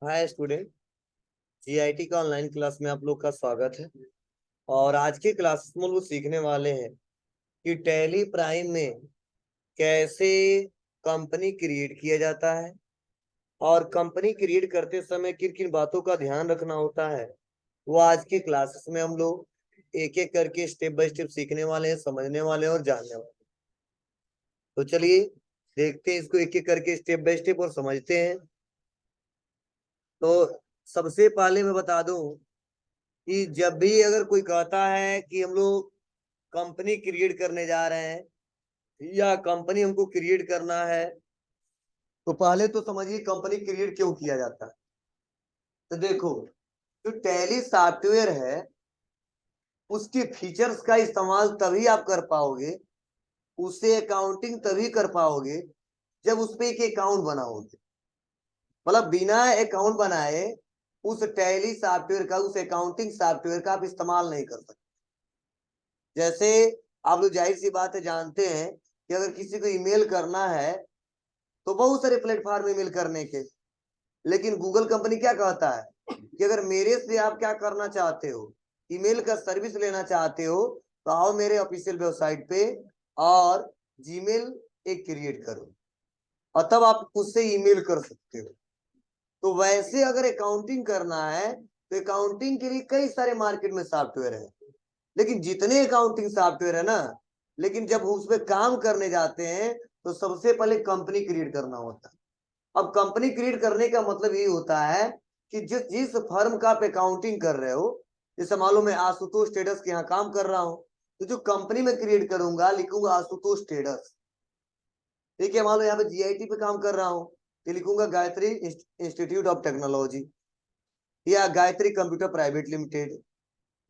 Hi student. GIT का online class में आप लोग का स्वागत है। और आज के क्लास में हम लोग सीखने वाले हैं कि टैली प्राइम में कैसे कंपनी क्रिएट किया जाता है और कंपनी क्रिएट करते समय किन किन बातों का ध्यान रखना होता है। वो आज के क्लासेस में हम लोग एक एक करके स्टेप बाय स्टेप सीखने वाले हैं, समझने वाले हैं और जानने वाले हैं। तो चलिए देखते हैं इसको एक एक करके स्टेप बाय स्टेप और समझते हैं। तो सबसे पहले मैं बता दूं कि जब भी अगर कोई कहता है कि हम लोग कंपनी क्रिएट करने जा रहे हैं या कंपनी हमको क्रिएट करना है, तो पहले तो समझिए कंपनी क्रिएट क्यों किया जाता है। तो देखो, जो टैली सॉफ्टवेयर है उसके फीचर्स का इस्तेमाल तभी आप कर पाओगे, उससे अकाउंटिंग तभी कर पाओगे जब उस पे एक अकाउंट बनाओगे। मतलब बिना अकाउंट बनाए उस टैली सॉफ्टवेयर का, उस अकाउंटिंग सॉफ्टवेयर का आप इस्तेमाल नहीं कर सकते। जैसे आप लोग जाहिर सी बात है जानते हैं कि अगर किसी को ईमेल करना है तो बहुत सारे प्लेटफॉर्म ईमेल करने के, लेकिन गूगल कंपनी क्या कहता है कि अगर मेरे से आप क्या करना चाहते हो, ईमेल का सर्विस लेना चाहते हो, तो आओ मेरे ऑफिशियल वेबसाइट पे और जीमेल एक क्रिएट करो और तब आप उससे ईमेल कर सकते हो। तो वैसे अगर अकाउंटिंग करना है तो अकाउंटिंग के लिए कई सारे मार्केट में सॉफ्टवेयर है, लेकिन जितने अकाउंटिंग सॉफ्टवेयर है ना, लेकिन जब उसमें काम करने जाते हैं तो सबसे पहले कंपनी क्रिएट करना होता है। अब कंपनी क्रिएट करने का मतलब यही होता है कि जिस जिस फर्म का आप अकाउंटिंग कर रहे हो, जैसे मालूम मैं आशुतोष ट्रेडर्स के यहाँ काम कर रहा हूँ, तो जो कंपनी में क्रिएट करूंगा लिखूंगा आशुतोष ट्रेडर्स। ठीक है, मान लो यहाँ पे जीआईटी पे काम कर रहा हूँ तो लिखूंगा गायत्री इंस्टीट्यूट ऑफ टेक्नोलॉजी या गायत्री कंप्यूटर प्राइवेट लिमिटेड।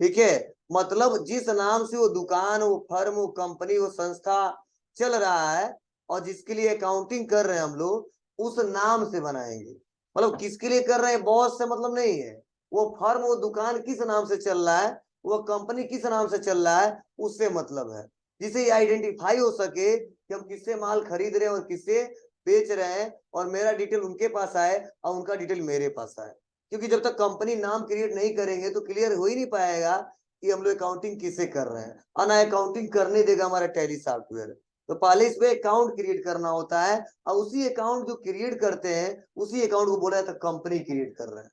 ठीक है, मतलब जिस नाम से वो दुकान, वो फर्म, वो कंपनी, वो संस्था चल रहा है और जिसके लिए अकाउंटिंग कर रहे हैं हम लोग, उस नाम से बनाएंगे। मतलब किसके लिए कर रहे हैं, बॉस से मतलब नहीं है, वो फर्म, वो दुकान किस नाम से चल रहा है, वो कंपनी किस नाम से चल रहा है, उससे मतलब है। जिसे ये आइडेंटिफाई हो सके कि हम किससे माल खरीद रहे हैं और किससे बेच रहे हैं, और मेरा डिटेल उनके पास आए और उनका डिटेल मेरे पास आए। क्योंकि जब तक कंपनी नाम क्रिएट नहीं करेंगे तो क्लियर हो ही नहीं पाएगा कि हम लोग अकाउंटिंग किसे कर रहे हैं, और ना अकाउंटिंग करने देगा हमारा टैली सॉफ्टवेयर। तो पहले इस पे अकाउंट क्रिएट करना होता है और उसी अकाउंट जो क्रिएट करते हैं उसी अकाउंट को बोला जाता है कंपनी क्रिएट कर रहे हैं।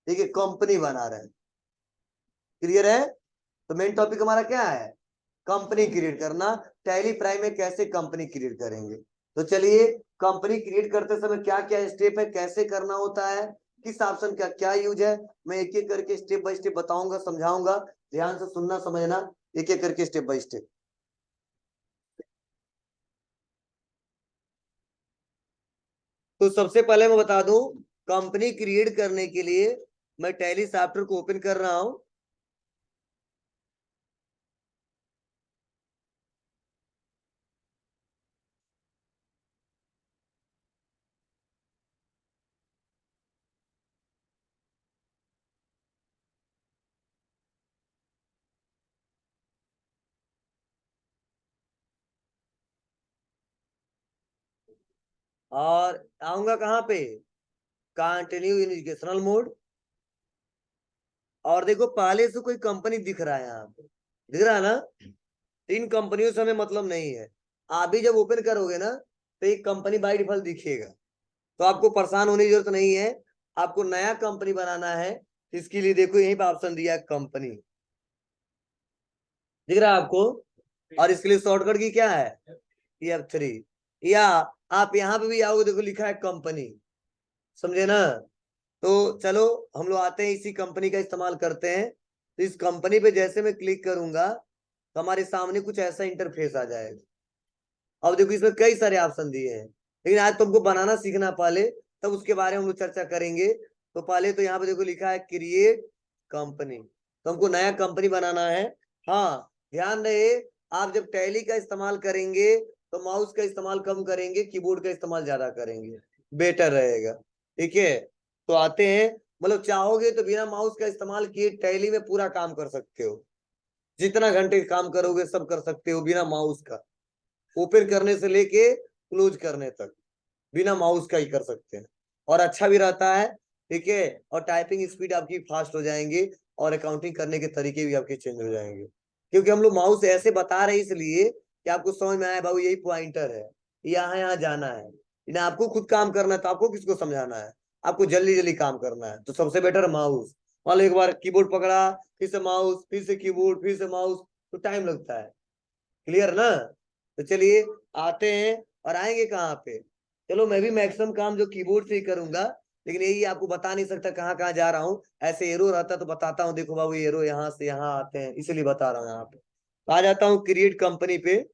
ठीक है, कंपनी बना रहे हैं। क्लियर है? तो मेन टॉपिक हमारा क्या है, कंपनी क्रिएट करना। टैली प्राइम में कैसे कंपनी क्रिएट करेंगे, तो चलिए कंपनी क्रिएट करते समय क्या क्या स्टेप है, कैसे करना होता है, किस ऑप्शन का क्या यूज है, मैं एक एक करके स्टेप बाय स्टेप बताऊंगा, समझाऊंगा। ध्यान से सुनना समझना, एक एक करके स्टेप बाय स्टेप। तो सबसे पहले मैं बता दूं, कंपनी क्रिएट करने के लिए मैं टैली सॉफ्टवेयर को ओपन कर रहा हूं। और आऊंगा कहाँ पे, कंटिन्यू इन एजुकेशनल मोड। और देखो पहले से कोई कंपनी दिख रहा है, यहाँ पे दिख रहा है ना। इन कंपनियों से हमें मतलब नहीं है। आप भी जब ओपन करोगे ना तो एक कंपनी बाय डिफॉल्ट दिखेगा, तो आपको परेशान होने की जरूरत नहीं है। आपको नया कंपनी बनाना है, इसके लिए देखो यहीं पे ऑप्शन दिया है कंपनी, दिख रहा है आपको। और इसके लिए शॉर्टकट की क्या है, F3। या आप यहाँ पे भी आओगे, देखो लिखा है कंपनी, समझे ना। तो चलो हम लोग आते हैं, इसी कंपनी का इस्तेमाल करते हैं। तो इस कंपनी पे जैसे मैं क्लिक करूंगा तो हमारे सामने कुछ ऐसा इंटरफेस आ जाएगा। अब देखो इसमें कई सारे ऑप्शन दिए हैं, लेकिन आज तुमको बनाना सीखना पहले, तब उसके बारे में हम लोग चर्चा करेंगे। तो पहले तो यहाँ पे देखो लिखा है क्रिएट कंपनी, तो हमको नया कंपनी बनाना है। हाँ, ध्यान रहे, आप जब टैली का इस्तेमाल करेंगे तो माउस का इस्तेमाल कम करेंगे, कीबोर्ड का इस्तेमाल ज्यादा करेंगे, बेटर रहेगा। ठीक है, तो आते हैं। मतलब चाहोगे तो बिना माउस का इस्तेमाल किए टैली में पूरा काम कर सकते हो, जितना घंटे काम करोगे सब कर सकते हो बिना माउस का। ओपन करने से लेके क्लोज करने तक बिना माउस का ही कर सकते हैं, और अच्छा भी रहता है। ठीक है, और टाइपिंग स्पीड आपकी फास्ट हो जाएंगे और अकाउंटिंग करने के तरीके भी आपके चेंज हो जाएंगे, क्योंकि हम लोग माउस ऐसे बता रहे हैं इसलिए कि आपको समझ में आए बाबू यही पॉइंटर है, यहाँ जाना है। ना आपको खुद काम करना है तो आपको किसको समझाना है, आपको जल्दी जल्दी काम करना है, तो सबसे बेटर माउस। मान लो एक बार कीबोर्ड पकड़ा, फिर से माउस, फिर से कीबोर्ड, फिर से माउस, तो टाइम लगता है। क्लियर ना? तो चलिए आते हैं, और आएंगे कहाँ पे? चलो मैं भी मैक्सिमम काम जो कीबोर्ड से ही करूंगा, लेकिन यही आपको बता नहीं सकता कहाँ कहाँ जा रहा हूँ। ऐसे एरो रहता तो बताता हूँ, देखो बाबू एरो यहाँ से यहाँ आते हैं, इसलिए बता रहा हूँ। यहाँ पे तो आ जाता हूँ क्रिएट कंपनी पे,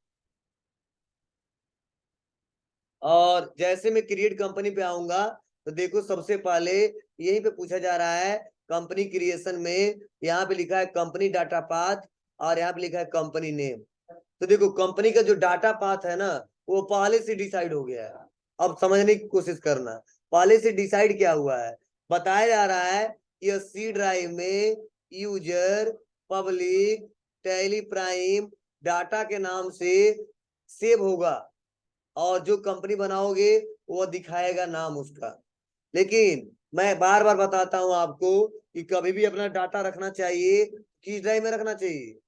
और जैसे मैं क्रिएट कंपनी पे आऊंगा तो देखो सबसे पहले यहीं पे पूछा जा रहा है कंपनी क्रिएशन में, यहाँ पे लिखा है कंपनी डाटा पाथ, और यहाँ पे लिखा है कंपनी नेम। तो देखो कंपनी का जो डाटा पाथ है ना, वो पहले से डिसाइड हो गया है। अब समझने की कोशिश करना, पहले से डिसाइड क्या हुआ है, बताया जा रहा है कि सी ड्राइव में user public Tally Prime data के नाम से सेव होगा, और जो कंपनी बनाओगे वो दिखाएगा नाम उसका। लेकिन मैं बार बार बताता हूं आपको कि कभी भी अपना डाटा रखना चाहिए किस ड्राइव में रखना चाहिए,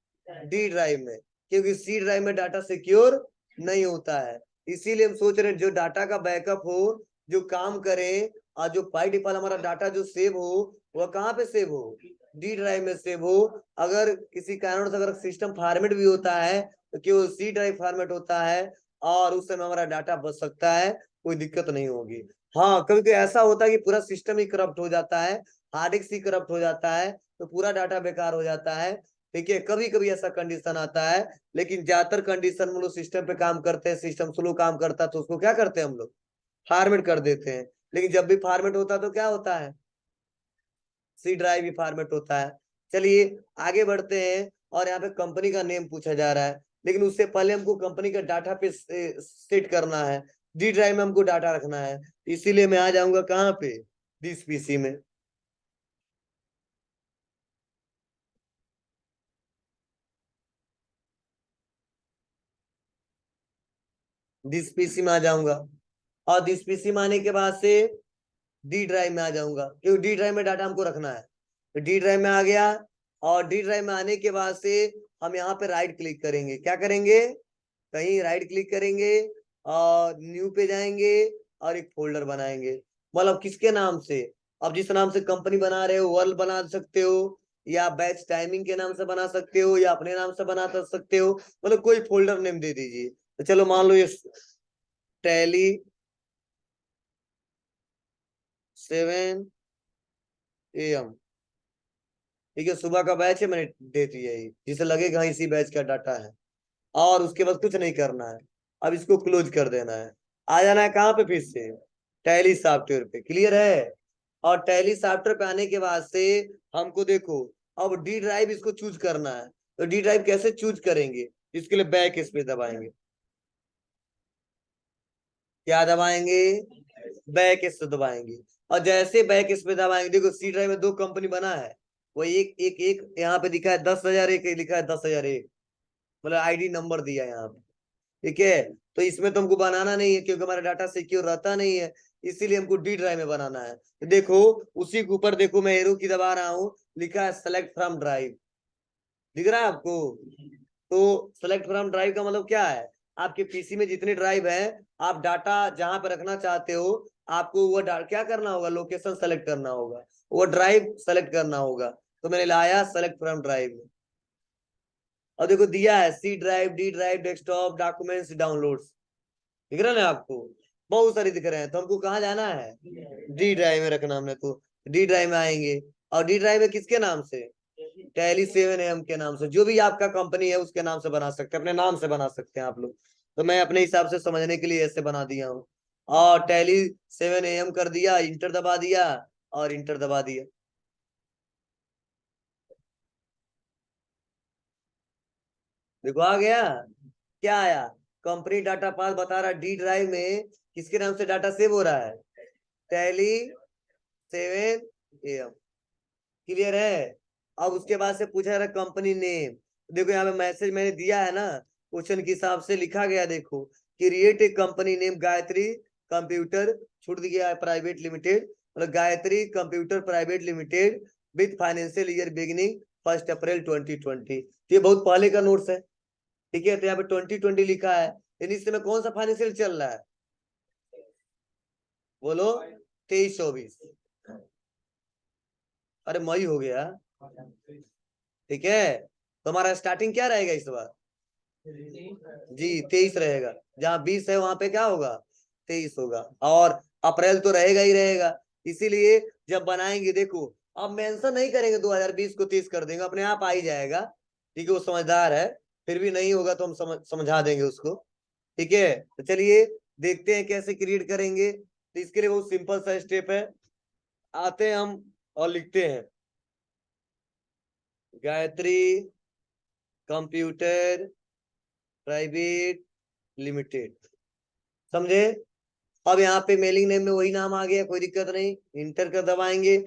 डी ड्राइव में, क्योंकि सी ड्राइव में डाटा सिक्योर नहीं होता है। इसीलिए हम सोच रहे हैं जो डाटा का बैकअप हो, जो काम करे, और जो बाई डिफॉल्ट हमारा डाटा जो सेव हो वह कहाँ पे सेव हो, डी ड्राइव में सेव हो। अगर किसी कारण से अगर सिस्टम फॉर्मेट भी होता है तो केवल सी ड्राइव फॉर्मेट होता है, और उस समय हमारा डाटा बच सकता है, कोई दिक्कत नहीं होगी। हाँ कभी कभी ऐसा होता है कि पूरा सिस्टम ही करप्ट हो जाता है, हार्ड डिस्क ही करप्ट हो जाता है, तो पूरा डाटा बेकार हो जाता है। ठीक है, कभी कभी ऐसा कंडीशन आता है, लेकिन ज्यादातर कंडीशन में लोग सिस्टम पे काम करते हैं, सिस्टम स्लो काम करता है तो उसको क्या करते हैं हम लोग, फॉर्मेट कर देते हैं। लेकिन जब भी फॉर्मेट होता है तो क्या होता है, सी ड्राइव भी फॉर्मेट होता है। चलिए आगे बढ़ते हैं, और यहाँ पे कंपनी का नेम पूछा जा रहा है, लेकिन उससे पहले हमको कंपनी का डाटा पे सेट करना है, डी ड्राइव में हमको डाटा रखना है, इसीलिए मैं आ जाऊंगा कहाँ पे, दिस पीसी में। दिस पीसी में आ जाऊंगा, और दिस पीसी में आने के बाद से डी ड्राइव में आ जाऊंगा, क्योंकि डी ड्राइव में डाटा हमको रखना है। तो डी ड्राइव में आ गया, और डी ड्राइव में आने के बाद से हम यहाँ पे राइट क्लिक करेंगे, क्या करेंगे, कहीं राइट क्लिक करेंगे, और न्यू पे जाएंगे, और एक फोल्डर बनाएंगे। मतलब किसके नाम से, अब जिस नाम से कंपनी बना रहे हो वर्ल्ड बना सकते हो, या बैच टाइमिंग के नाम से बना सकते हो, या अपने नाम से बना सकते हो, मतलब कोई फोल्डर नेम दे दीजिए। तो चलो मान लो ये टैली 7 AM, ठीक है, सुबह का बैच है, मैंने दे दिया यही, जिसे लगेगा हाँ, इसी बैच का डाटा है। और उसके बाद कुछ नहीं करना है, अब इसको क्लोज कर देना है। आ जाना है कहाँ पे फिर से, टैली सॉफ्टवेयर पे। क्लियर है? और टैली सॉफ्टवेयर पे आने के बाद से हमको देखो अब डी ड्राइव इसको चूज करना है। तो डी ड्राइव कैसे चूज करेंगे, इसके लिए बैक इस पे दबाएंगे, क्या दबाएंगे, बैक इस पे दबाएंगे। और जैसे बैक इस पे दबाएंगे, देखो सी ड्राइव में दो कंपनी बना है, वो एक एक एक यहाँ पे दिखा है 10,000, एक लिखा है 10,001, मतलब आईडी नंबर दिया है यहाँ पे। ठीक है, तो इसमें तो हमको बनाना नहीं है क्योंकि हमारा डाटा सिक्योर रहता नहीं है, इसीलिए हमको डी ड्राइव में बनाना है। तो देखो उसी के ऊपर देखो मैं एरो की दबा रहा हूँ, लिखा है सेलेक्ट फ्रॉम ड्राइव, दिख रहा है आपको? तो सेलेक्ट फ्रॉम ड्राइव का मतलब क्या है, आपके पीसी में जितने ड्राइव है, आप डाटा जहां पर रखना चाहते हो, आपको वो क्या करना होगा, लोकेशन सेलेक्ट करना होगा, वो ड्राइव सेलेक्ट करना होगा। तो मैंने लाया सेलेक्ट फ्रॉम ड्राइव, और देखो दिया है C drive, D drive, desktop, documents, downloads, दिख रहा है ना आपको, बहुत सारे दिख रहे हैं। तो हमको कहाँ जाना है, डी ड्राइव में रखना हमने, तो डी ड्राइव में आएंगे, और डी ड्राइव में किसके नाम से, टैली 7 AM के नाम से, जो भी आपका कंपनी है उसके नाम से बना सकते हैं, अपने नाम से बना सकते हैं आप लोग। तो मैं अपने हिसाब से समझने के लिए ऐसे बना दिया हूँ, और टैली 7 AM कर दिया, इंटर दबा दिया, और इंटर दबा दिया। देखो आ गया, क्या आया, कंपनी डाटा पास बता रहा डी ड्राइव में किसके नाम से डाटा सेव हो रहा है, टैली 7 AM। क्लियर है? अब उसके बाद से पूछा जा रहा है कंपनी नेम। देखो यहाँ पे मैसेज मैंने दिया है ना, क्वेश्चन के हिसाब से लिखा गया, देखो create a company name Gayatri computer छूट दिया है प्राइवेट लिमिटेड, मतलब Gayatri computer private limited with financial year beginning 1 अप्रैल 2020। ये बहुत पहले का नोट्स है, ठीक है। तो यहाँ पे 2020 लिखा है, यानी इस समय कौन सा फाइनेंशियल चल रहा है, बोलो 23-24। अरे मई हो गया, ठीक है। तो हमारा स्टार्टिंग क्या रहेगा इस बार, जी 23 रहेगा। जहाँ 20 है वहां पे क्या होगा, 23 होगा। और अप्रैल तो रहेगा ही रहेगा, इसीलिए जब बनाएंगे देखो, अब मेंशन नहीं करेंगे 2020 को 30 कर देंगे, अपने आप आ ही जाएगा, ठीक है। वो समझदार है, फिर भी नहीं होगा तो हम समझा देंगे उसको, ठीक है। तो चलिए देखते हैं कैसे क्रिएट करेंगे। तो इसके लिए बहुत सिंपल सा स्टेप है, आते हैं हम और लिखते हैं गायत्री कंप्यूटर प्राइवेट लिमिटेड, समझे। अब यहाँ पे मेलिंग नेम में वही नाम आ गया, कोई दिक्कत नहीं, इंटर कर दबाएंगे।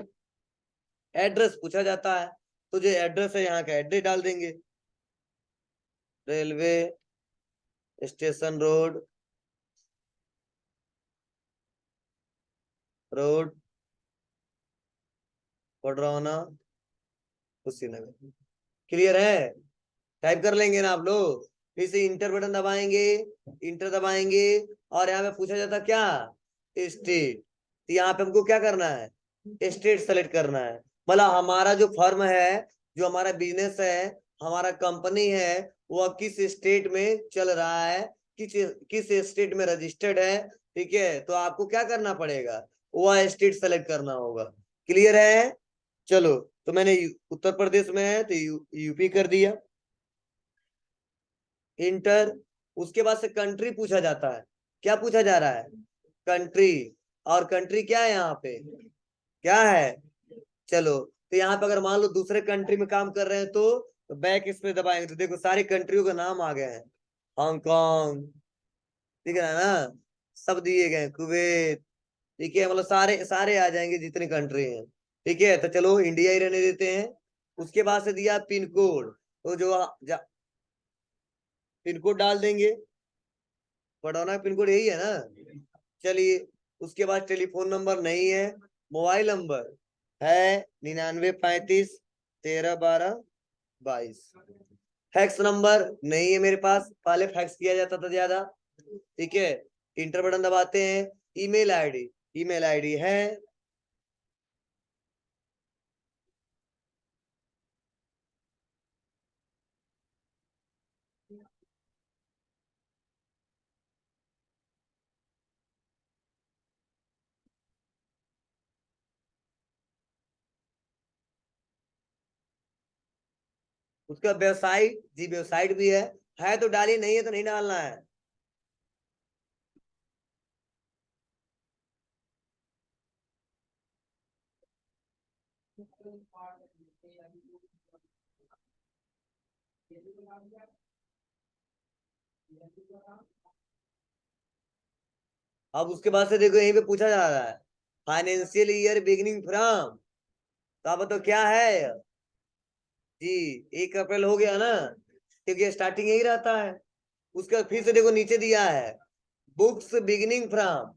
एड्रेस पूछा जाता है, तो जो एड्रेस है यहाँ का एड्रेस डाल देंगे, railway station road road Padrauna Kushinagar. Clear है, टाइप कर लेंगे ना आप लोग। फिर से इंटर बटन दबाएंगे, इंटर दबाएंगे, और यहाँ पे पूछा जाता क्या, स्टेट। तो यहाँ पे हमको क्या करना है, स्टेट सेलेक्ट करना है। मतलब हमारा जो फर्म है, जो हमारा बिजनेस है, हमारा कंपनी है, वह किस स्टेट में चल रहा है, किस किस स्टेट में रजिस्टर्ड है, ठीक है। तो आपको क्या करना पड़ेगा, वह स्टेट सेलेक्ट करना होगा। क्लियर है, चलो। तो मैंने उत्तर प्रदेश में है तो यूपी कर दिया, इंटर। उसके बाद से कंट्री पूछा जाता है, क्या पूछा जा रहा है, कंट्री। और कंट्री क्या है यहाँ पे, क्या है, चलो। तो यहाँ पे अगर मान लो दूसरे कंट्री में काम कर रहे हैं तो बैक इस पे दबाएंगे तो देखो सारी कंट्रियों का नाम आ गए हैं, हांगकांग, ठीक है ना, सब दिए गए, कुवैत, ठीक है। मतलब सारे सारे आ जाएंगे जितने कंट्री हैं, ठीक है। तो चलो इंडिया ही रहने देते हैं। उसके बाद से दिया पिन कोड, तो जो पिन कोड डाल देंगे, पढ़ाना पिन कोड यही है ना, चलिए। उसके बाद टेलीफोन नंबर नहीं है, मोबाइल नंबर है 9935131222। फैक्स नंबर नहीं है मेरे पास, पहले फैक्स किया जाता था ज्यादा, ठीक है। इंटर बटन दबाते हैं। ईमेल आईडी, ईमेल आईडी है, उसका वेबसाइट, जी वेबसाइट भी है तो डालिए, नहीं है तो नहीं डालना है। अब उसके बाद से देखो यहीं पे पूछा जा रहा है फाइनेंशियल ईयर बिगिनिंग फ्रॉम, तो अब तो क्या है जी, 1 अप्रैल हो गया ना, क्योंकि स्टार्टिंग यही रहता है। उसका फिर से देखो नीचे दिया है बुक्स बिगिनिंग फ्रॉम,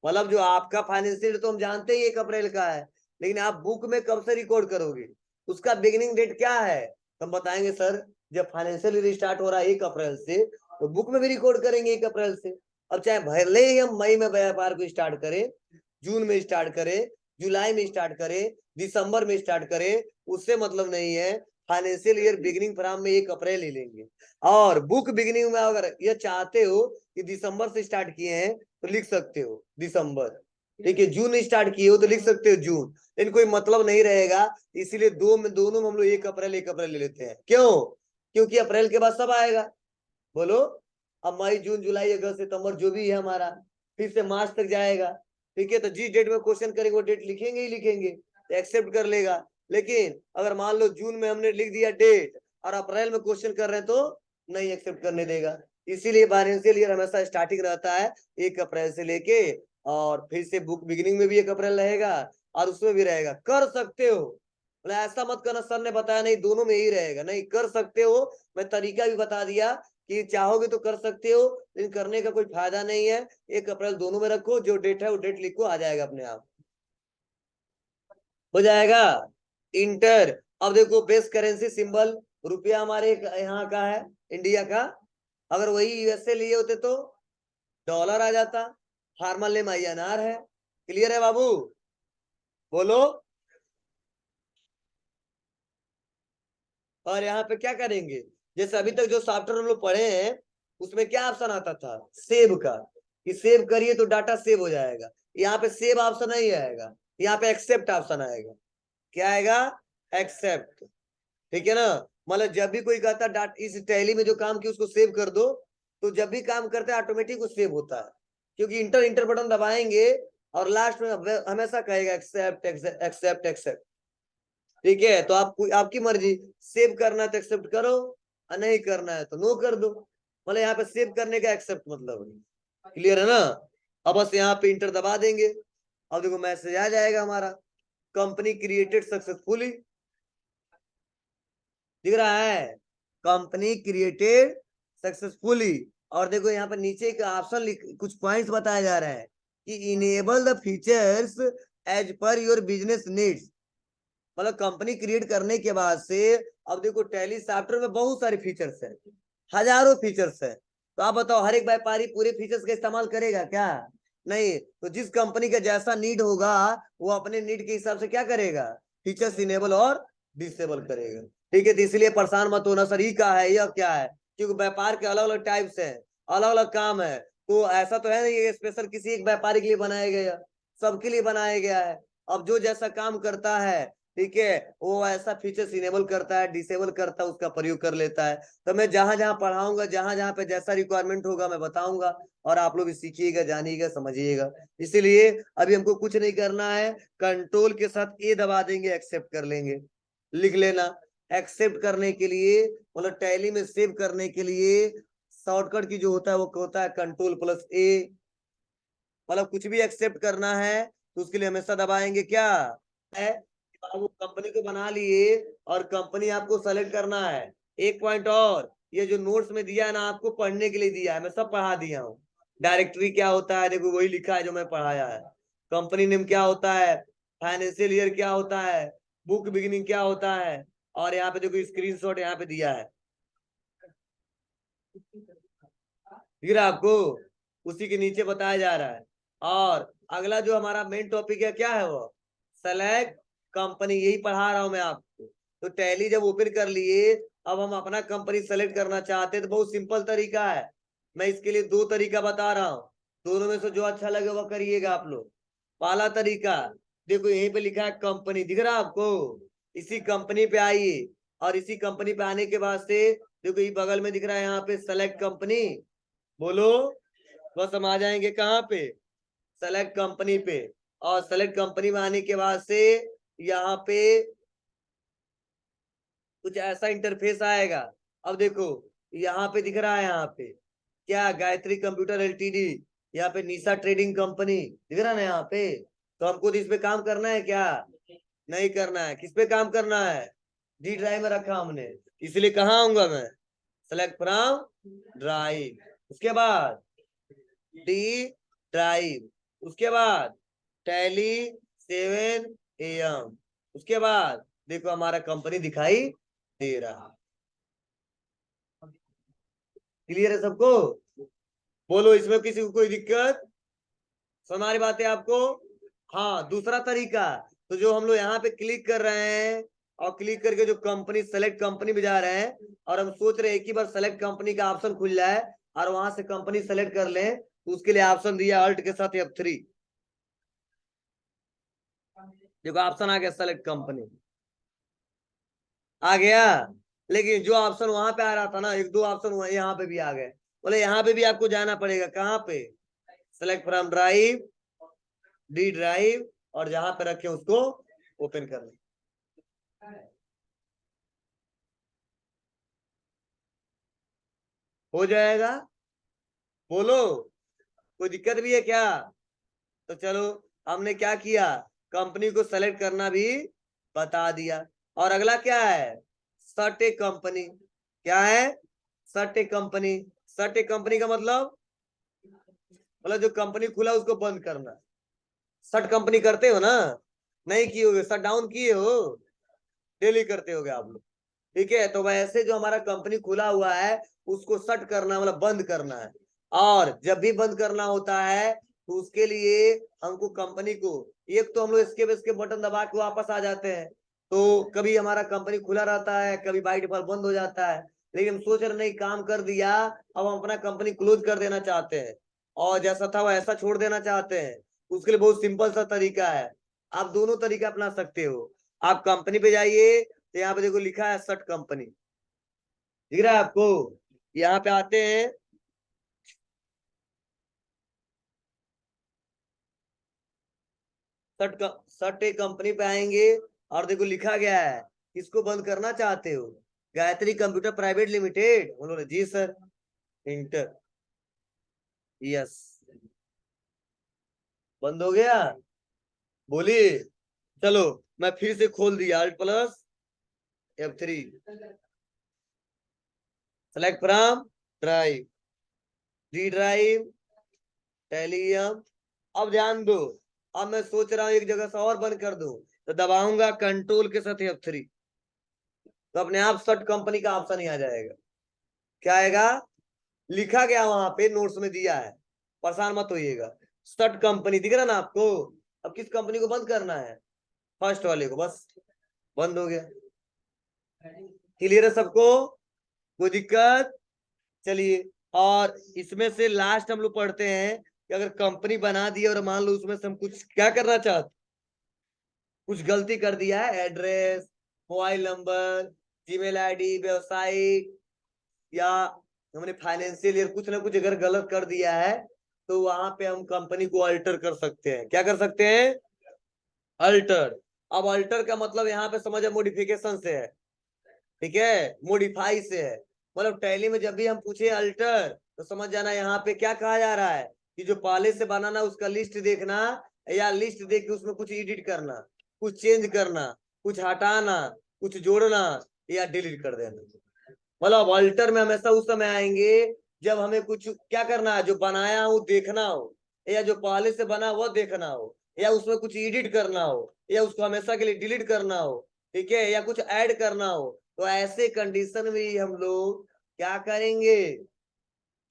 मतलब जो आपका फाइनेंशियल तो हम जानते हैं 1 अप्रैल का है, लेकिन आप बुक में कब से रिकॉर्ड करोगे, उसका बिगिनिंग डेट क्या है, तो हम बताएंगे सर जब फाइनेंशियल ईयर स्टार्ट हो रहा है 1 अप्रैल से, तो बुक में भी रिकॉर्ड करेंगे 1 अप्रैल से। अब चाहे भले ही हम मई में व्यापार को स्टार्ट करें, जून में स्टार्ट करें, जुलाई में स्टार्ट करें, दिसंबर में स्टार्ट करें, उससे मतलब नहीं है। फाइनेंशियल ईयर बिगिनिंग फ्रॉम में 1 अप्रैल ही लेंगे। और बुक बिगिनिंग में अगर ये चाहते हो कि दिसंबर से स्टार्ट किए हैं तो लिख सकते हो दिसंबर, ठीक है। जून स्टार्ट किए हो तो लिख सकते हो जून, लेकिन कोई मतलब नहीं रहेगा, इसीलिए दोनों में हम लोग 1 अप्रैल ले लेते हैं। क्यों, क्योंकि अप्रैल के बाद सब आएगा, बोलो। अब मई जून जुलाई अगस्त सितंबर जो भी है हमारा, फिर से मार्च तक जाएगा, ठीक है। तो जिस डेट में क्वेश्चन करेंगे वो डेट लिखेंगे ही लिखेंगे, तो एक्सेप्ट कर लेगा। लेकिन अगर मान लो जून में हमने लिख दिया डेट और अप्रैल में क्वेश्चन कर रहे हैं तो नहीं एक्सेप्ट करने देगा। इसीलिए फाइनेंशियल ईयर हमेशा स्टार्टिंग रहता है 1 अप्रैल से लेके, और फिर से बुक बिगिनिंग में भी 1 अप्रैल रहेगा, और उसमें भी रहेगा। कर सकते हो, मतलब ऐसा मत करना सर ने बताया नहीं दोनों में ही रहेगा, नहीं कर सकते हो। मैं तरीका भी बता दिया कि चाहोगे तो कर सकते हो, लेकिन करने का कोई फायदा नहीं है। 1 अप्रैल दोनों में रखो, जो डेट है वो डेट लिखो, आ जाएगा अपने आप। हो जाएगा इंटर। अब देखो बेस करेंसी सिंबल रुपया हमारे यहाँ का है, इंडिया का। अगर वही यूएसए लिए होते तो डॉलर आ जाता। फार्मल नेम INR है। क्लियर है बाबू? बोलो। और यहाँ पे क्या करेंगे, जैसे अभी तक जो सॉफ्टवेयर हम लोग पढ़े हैं उसमें क्या ऑप्शन आता था, सेव का, कि सेव करिए तो डाटा सेव हो जाएगा। यहाँ पे सेव ऑप्शन नहीं आएगा, यहाँ पे एक्सेप्ट ऑप्शन आएगा। क्या आएगा? एक्सेप्ट। ठीक है ना? मतलब जब भी कोई कहता डाट इस टैली में जो काम किया उसको सेव कर दो, तो जब भी काम करते हैं ऑटोमेटिक वो सेव होता है, क्योंकि इंटर इंटर बटन दबाएंगे और लास्ट में हमेशा कहेगा एक्सेप्ट एक्सेप्ट एक्सेप्ट। ठीक है, तो आपको आपकी मर्जी, सेव करना है तो एक्सेप्ट करो और नहीं करना है तो नो कर दो। मतलब यहाँ पे सेव करने का एक्सेप्ट मतलब है। क्लियर है ना? अब बस यहाँ पे इंटर दबा देंगे। अब देखो मैसेज आ जाएगा हमारा, कंपनी क्रिएटेड सक्सेसफुली। दिख रहा है? Company created successfully. और देखो यहाँ पर नीचे एक ऑप्शन कुछ पॉइंट्स बताया जा रहा है कि enable the features as per your business needs. मतलब कंपनी क्रिएट करने के बाद से अब देखो टैली सॉफ्टवेयर में बहुत सारे फीचर्स हैं, हजारों फीचर्स हैं। तो आप बताओ हर एक व्यापारी पूरे फीचर्स का इस्तेमाल करेगा क्या? नहीं। तो जिस कंपनी का जैसा नीड होगा वो अपने नीड के हिसाब से क्या करेगा, फीचर्स इनेबल और डिसेबल करेगा। ठीक है, तो इसलिए परेशान मत होना सर ये क्या है, यह क्या है, क्योंकि व्यापार के अलग अलग टाइप्स हैं, अलग अलग काम है। तो ऐसा तो है नहीं ये स्पेशल किसी एक व्यापारी के लिए बनाया गया, सबके लिए बनाया गया है। अब जो जैसा काम करता है, ठीक है, वो ऐसा फीचर्स इनेबल करता है डिसेबल करता है, उसका प्रयोग कर लेता है। तो मैं जहां जहां पढ़ाऊंगा, जहां जहां पे जैसा रिक्वायरमेंट होगा मैं बताऊंगा, और आप लोग सीखिएगा, जानिएगा, समझिएगा। इसीलिए अभी हमको कुछ नहीं करना है, कंट्रोल के साथ ए दबा देंगे, एक्सेप्ट कर लेंगे। लिख लेना, एक्सेप्ट करने के लिए मतलब टैली में सेव करने के लिए शॉर्टकट की जो होता है वो होता है Ctrl+A। मतलब कुछ भी एक्सेप्ट करना है तो उसके लिए हमेशा दबाएंगे क्या है, बाबू कंपनी को बना लिए और कंपनी आपको सेलेक्ट करना है। एक पॉइंट और, ये जो नोट्स में दिया है ना आपको पढ़ने के लिए दिया है, मैं सब पढ़ा दिया हूँ। डायरेक्टरी क्या होता है देखो वही लिखा है जो मैं पढ़ाया है। कंपनी नेम क्या होता है, फाइनेंशियल ईयर क्या होता है, बुक बिगिनिंग क्या होता है, और यहाँ पे देखो स्क्रीनशॉट यहाँ पे दिया है, दिख रहा है आपको? उसी के नीचे बताया जा रहा है। और अगला जो हमारा मेन टॉपिक है क्या है वो, सेलेक्ट कंपनी, यही पढ़ा रहा हूं मैं आपको। तो टैली जब ओपन कर लिए, अब हम अपना कंपनी सेलेक्ट करना चाहते हैं तो बहुत सिंपल तरीका है। मैं इसके लिए दो तरीका बता रहा हूँ, दोनों में से जो अच्छा लगे वह करिएगा आप लोग। पहला तरीका, देखो यहीं पे लिखा है कंपनी, दिख रहा है आपको? इसी कंपनी पे आइए, और इसी कंपनी पे आने के बाद से देखो ये बगल में दिख रहा है यहाँ पे सेलेक्ट कंपनी। बोलो। बस हम आ जाएंगे कहाँ पे, सेलेक्ट कंपनी पे। और सेलेक्ट कंपनी में आने के बाद से यहाँ पे कुछ ऐसा इंटरफेस आएगा। अब देखो यहाँ पे दिख रहा है, यहाँ पे क्या, गायत्री कंप्यूटर LTD, यहाँ पे निशा ट्रेडिंग कंपनी, दिख रहा है ना यहाँ पे। तो हमको तो इस पे काम करना है क्या? नहीं करना है। किस पे काम करना है? डी ड्राइव में रखा हमने, इसलिए कहाँ आऊंगा मैं, सेलेक्ट फ्रॉम ड्राइव, उसके बाद डी ड्राइव, उसके बाद टैली 7 AM, उसके बाद देखो हमारा कंपनी दिखाई दे रहा। क्लियर है सबको? बोलो इसमें किसी को कोई दिक्कत? हमारी बातें आपको? हाँ, दूसरा तरीका, तो जो हम लोग यहाँ पे क्लिक कर रहे हैं और क्लिक करके जो कंपनी सेलेक्ट कंपनी में जा रहे हैं, और हम सोच रहे हैं एक ही बार सेलेक्ट कंपनी का ऑप्शन खुल जाए और वहां से कंपनी सेलेक्ट कर लें, तो उसके लिए ऑप्शन दिया अल्ट के साथ F3। देखो ऑप्शन आ गया सेलेक्ट कंपनी, आ गया। लेकिन जो ऑप्शन वहां पे आ रहा था ना, एक दो ऑप्शन यहाँ पे भी आ गए। बोले यहाँ पे भी आपको जाना पड़ेगा, कहाँ पे, select from drive, D drive, और जहां पे रखे उसको ओपन कर ले। हो जाएगा? बोलो, कोई दिक्कत भी है क्या? तो चलो, हमने क्या किया, कंपनी को सेलेक्ट करना भी बता दिया। और अगला क्या है, सर्ट ए कंपनी। क्या है? सर्ट ए कंपनी। सर्ट ए कंपनी का मतलब जो कंपनी खुला उसको बंद करना। सर्ट कंपनी करते हो ना, नहीं किए होगे, शट डाउन किए हो, डेली करते होगे आप लोग। ठीक है, तो वैसे जो हमारा कंपनी खुला हुआ है उसको शट करना मतलब बंद करना है। और जब भी बंद करना होता है तो उसके लिए हमको कंपनी को, एक तो हम लोग escape बटन दबा के वापस आ जाते हैं, तो कभी हमारा कंपनी खुला रहता है, कभी बाई डिफॉल्ट बंद हो जाता है। लेकिन हम सोच रहे नहीं, काम कर दिया, अब हम अपना कंपनी क्लोज कर देना चाहते हैं और जैसा था वैसा छोड़ देना चाहते हैं। उसके लिए बहुत सिंपल सा तरीका है, आप दोनों तरीका अपना सकते हो। आप कंपनी पे जाइए, तो यहाँ पे देखो लिखा है शट कंपनी, दिख रहा है आपको? यहाँ पे आते हैं, शट एक कंपनी पे आएंगे और देखो लिखा गया है, किसको बंद करना चाहते हो? Gayatri computer private limited. उन्होंने जी सर, इंटर, यस, बंद हो गया। बोलिए, चलो मैं फिर से खोल दिया, Alt plus F3, select from drive, D drive, टेलियम। अब ध्यान दो, अब मैं सोच रहा हूँ एक जगह से और बंद कर दूं, तो दबाऊंगा कंट्रोल के साथ F3, तो अपने आप शट कंपनी का ऑप्शन ही आ जाएगा। क्या आएगा? लिखा गया वहां पे, नोट्स में दिया है, परेशान मत होइएगा। शट कंपनी दिख रहा ना आपको? अब किस कंपनी को बंद करना है? फर्स्ट वाले को, बस बंद हो गया। क्लियर है सबको? कोई दिक्कत? चलिए, और इसमें से लास्ट हम लोग पढ़ते हैं कि अगर कंपनी बना दी और मान लो उसमें से हम कुछ क्या करना चाहते, कुछ गलती कर दिया है, address, mobile number, Gmail ID, website, या हमने फाइनेंशियल ईयर कुछ ना कुछ अगर गलत कर दिया है, तो वहां पे हम कंपनी को अल्टर कर सकते हैं। क्या कर सकते हैं? अल्टर। अब अल्टर का मतलब यहाँ पे समझ मॉडिफिकेशन से है, ठीक है, मॉडिफाई से है। मतलब टैली में जब भी हम पूछे अल्टर, तो समझ जाना यहाँ पे क्या कहा जा रहा है कि जो पहले से बनाना उसका लिस्ट देखना, या लिस्ट देख के उसमें कुछ एडिट करना, कुछ चेंज करना, कुछ हटाना, कुछ जोड़ना, या डिलीट कर देना। मतलब अल्टर में हमेशा उस समय आएंगे जब हमें कुछ क्या करना है, जो बनाया हो देखना हो, या जो पहले से बना वो देखना हो, या उसमें कुछ एडिट करना हो, या उसको हमेशा के लिए डिलीट करना हो, ठीक है, या कुछ ऐड करना हो। तो ऐसे कंडीशन में ही हम लोग क्या करेंगे?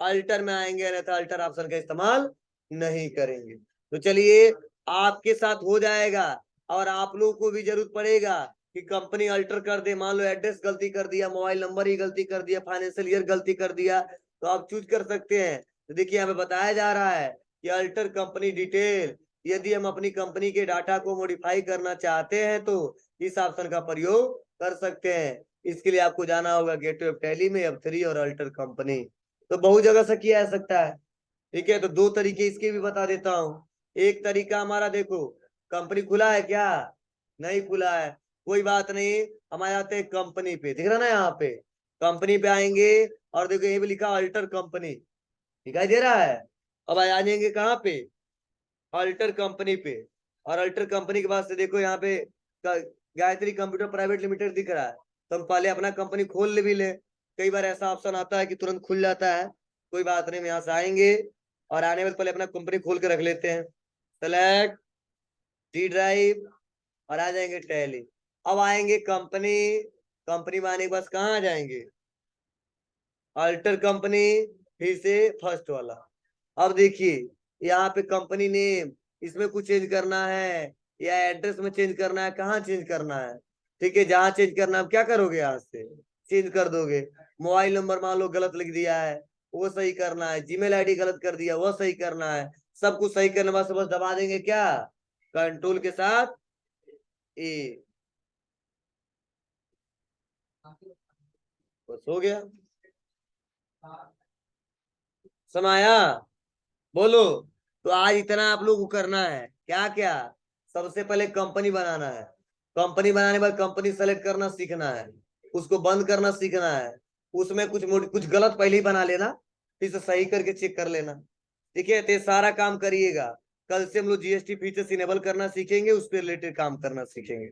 अल्टर में आएंगे, अन्यथा अल्टर ऑप्शन का इस्तेमाल नहीं करेंगे। तो चलिए, आपके साथ हो जाएगा, और आप लोगों को भी जरूरत पड़ेगा कि कंपनी अल्टर कर दे, मान लो एड्रेस गलती कर दिया, मोबाइल नंबर ही गलती कर दिया, फाइनेंशियल ईयर गलती कर दिया, तो आप चूज कर सकते हैं। तो देखिए यहाँ पे बताया जा रहा है कि अल्टर कंपनी डिटेल, यदि हम अपनी कंपनी के डाटा को मॉडिफाई करना चाहते हैं तो इस ऑप्शन का प्रयोग कर सकते हैं। इसके लिए आपको जाना होगा गेटवे ऑफ टैली में F3 और अल्टर कंपनी, तो बहुत जगह से किया जा सकता है। ठीक है, तो दो तरीके इसके भी बता देता हूँ। एक तरीका हमारा देखो, कंपनी खुला है क्या? नहीं खुला है, कोई बात नहीं, हम आ जाते हैं कंपनी पे, दिख रहा ना यहाँ पे, कंपनी पे आएंगे और देखो ये भी लिखा अल्टर कंपनी, दिखाई दे रहा है? अब आ जाएंगे कहाँ पे? अल्टर कंपनी पे। और अल्टर कंपनी के बाद से देखो यहाँ पे गायत्री कंप्यूटर प्राइवेट लिमिटेड दिख रहा है, तो हम पहले अपना कंपनी खोल ले भी ले। कई बार ऐसा ऑप्शन आता है कि तुरंत खुल जाता है, कोई बात नहीं, हम यहाँ से आएंगे और आने में पहले अपना कंपनी खोल के रख लेते हैं, सेलेक्ट डी ड्राइव, और आ जाएंगे टैली। अब आएंगे कंपनी, कंपनी में आने के बाद कहाँ आ जाएंगे? अल्टर कंपनी, फिर से फर्स्ट वाला। अब देखिए यहाँ पे कंपनी नेम, इसमें कुछ चेंज करना है, या एड्रेस में चेंज करना है, कहाँ चेंज करना है? ठीक है, जहां चेंज करना है क्या करोगे? यहाँ से चेंज कर दोगे। मोबाइल नंबर मान लो गलत लिख दिया है, वो सही करना है, जीमेल आईडी गलत कर दिया, वो सही करना है। सब कुछ सही करने बाद बस दबा देंगे क्या, कंट्रोल के साथ ए, बस हो गया। समाया, बोलो। तो आज इतना आप लोग को करना है, क्या क्या? सबसे पहले कंपनी बनाना है, कंपनी बनाने के बाद कंपनी सेलेक्ट करना सीखना है, उसको बंद करना सीखना है, उसमें कुछ गलत पहले ही बना लेना, फिर से सही करके चेक कर लेना। ठीक है, तो ये सारा काम करिएगा। कल से हम लोग जीएसटी फीचर्स इनेबल करना सीखेंगे, उस पर रिलेटेड काम करना सीखेंगे।